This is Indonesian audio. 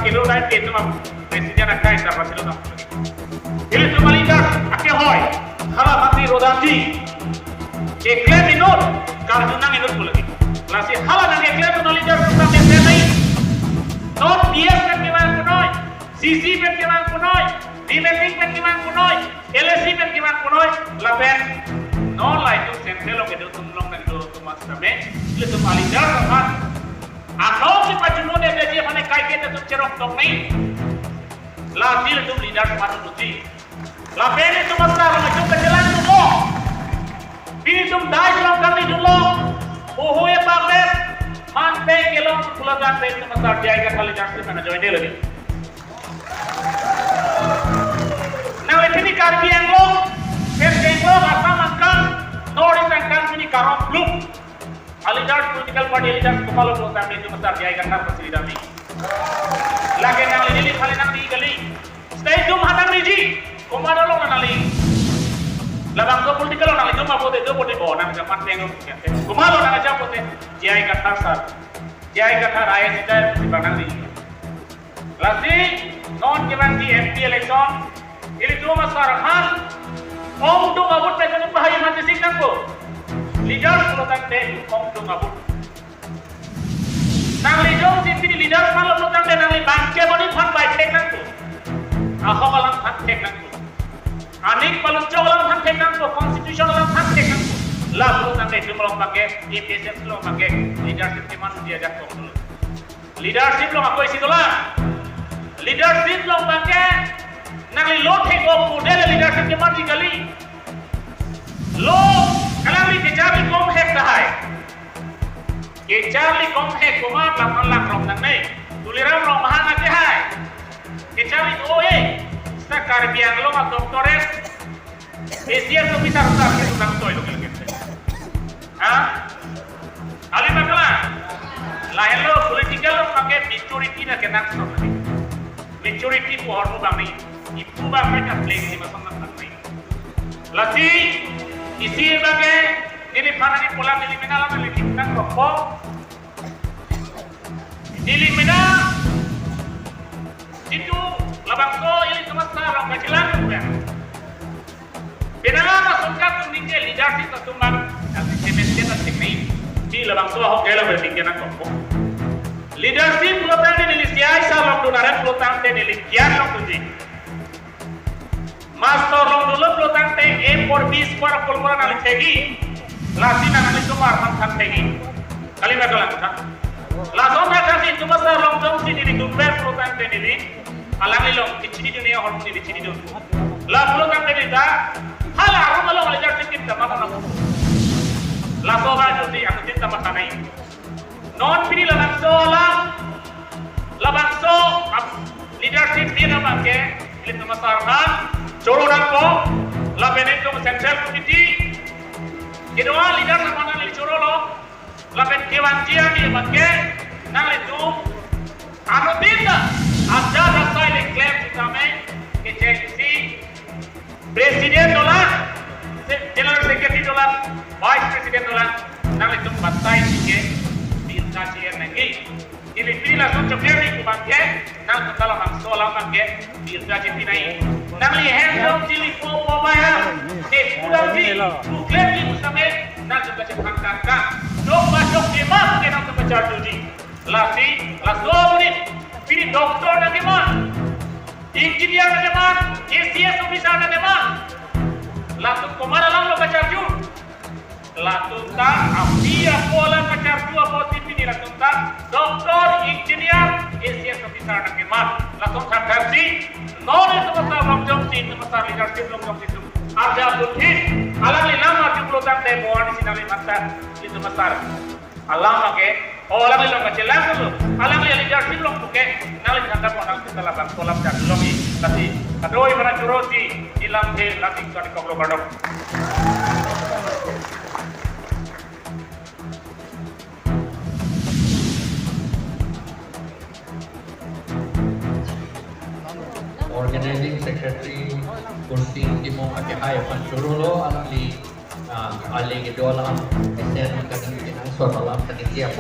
kilo dan itu mah presiden akan dapat silo nak. Ini cuma leader akhir hoy. Kalau mati rodanji, iklan minor, karjuna minor pula. Lasi halah nang iklan minor leader kita mengenai. Not dia kan gimana punoi, CC kan gimana punoi, dimeting kan gimana punoi, LSC kan gimana punoi, lapen. Non lah itu sentelo ke dalam tumlong dan dalam tumas kami, itu cuma leader kan. Atau si pajuno dia dia mana kai kita tu cerok tok ni, lah dia tu leader mana tu si, lah pene tu masalah macam kejalan tu mo, ini tu dah jalan kami dulu, oh ya pamer, mantai kelong pulakan pene tu masalah dia ikan kali jangan mana join dia lagi. Nah ini karbi yang lo, yang lo asal makan, nori tangkan ini karong belum. Alidar political party alidar kepala pelotak itu besar dia ikan harus didami. Lagi nang ini kali nang di gali. Stay zoom hatang riji. Komando lo nang ali. Labang so political lo nang itu mah bote bo nang jaman tengok. Komando nang aja bote dia ikan harus. Dia ikan harus ayat kita di nang di. Lasi non given di MP election. Ini tu masar han. Om tu abut pegang bahaya mati sing nang ko. Leader pelotak deh, kong tu ngabut. Nang leader sini leader malu pelotak deh nang bangke bani fan baik tek nang tu. Aku malam fan tek nang tu. Anik malu jauh malam fan tek nang tu. Constitution malam fan tek nang tu. Lah pelotak deh tu malam pakai, EPSS malam pakai. Leadership di mana dia jatuh dulu. Leadership lo aku isi dolar. Leadership lo pakai. Nang lot hek model leadership di mana digali. Lo kalau ni Charlie kom hek dahai, Charlie kom hek kumat lapan lak rom nang nei, tuliram rom mahang aja hai, Charlie oye, sekarang biang lo mak doktores, Asia tu bisa rusak kita nang toy lo kelihatan, alim bakalan, lain lo political lo pakai maturity nak kena stop ni, maturity tu orang bang ni, ibu bang mereka play di masa nang ni, lasi isi bagai ini mana ni pulang elimina lama elimina rokok elimina itu labang so ini cuma sarang kecilan bukan benang masukkan tuningnya leadership tertumbang dan semestinya tertinggi di labang so aku kela bertinggian rokok leadership pelotang di Indonesia salong donaran pelotang di Indonesia long tuji Master long dulu pelotang teh for bis para pulmuran alih tegi, lasina alih sumar mantan tegi. Kali bagalan kan? Langsung kasih cuma long dong sini di dumper pelotang teh ini, alang ilong di sini dunia hormon di sini dulu. Lah pelotang teh kita, halah rumah lo alih jadi kita mana nak? Langsung aja sih aku cinta makanai. Non pilih labang so, leadership dia nama ke, ini cuma sarhan. Cororan ko, lapen itu central committee. Kedua leader nama nang coro lo, lapen kewajiban dia pakai nang itu. Anu tidak ada dasar klaim utama kejeksi presiden dolar, general secretary dolar, vice president dolar nang itu partai sih bisa cian lagi. Ini pilih langsung cekeri kubantai, nang kalau langsung pakai bisa citinai. Nang lihat dong cili popo bayar, pulang di, bukan di musame, nang juga cepat kakak, dok masuk di mana nang tu baca tuji, lasi, langsung ni, pilih doktor nanti mana, engineer nanti mana, ACS officer nanti mana, langsung kemana lang lo baca tuh, langsung tak, dia pola baca tuh apa ini langsung tak, doktor, engineer, ACS officer nanti mana, langsung tak kasih. Nol itu masalah long jump itu masalah leadership long jump itu. Ada bukti, alam lama di pelotang demo di sini masalah itu masalah. Alam pakai, alam lama kecilan dulu. Alam leadership long pakai, nali hantar orang kita lakukan kolab dan longi. Tapi kadoi mana curoti di lambe latih kau di koklo kadok. Organizing Secretary kursi Timo Ake Hayapan Churulo alali ali gitu alam SN kadang-kadang soal alam tadi siapa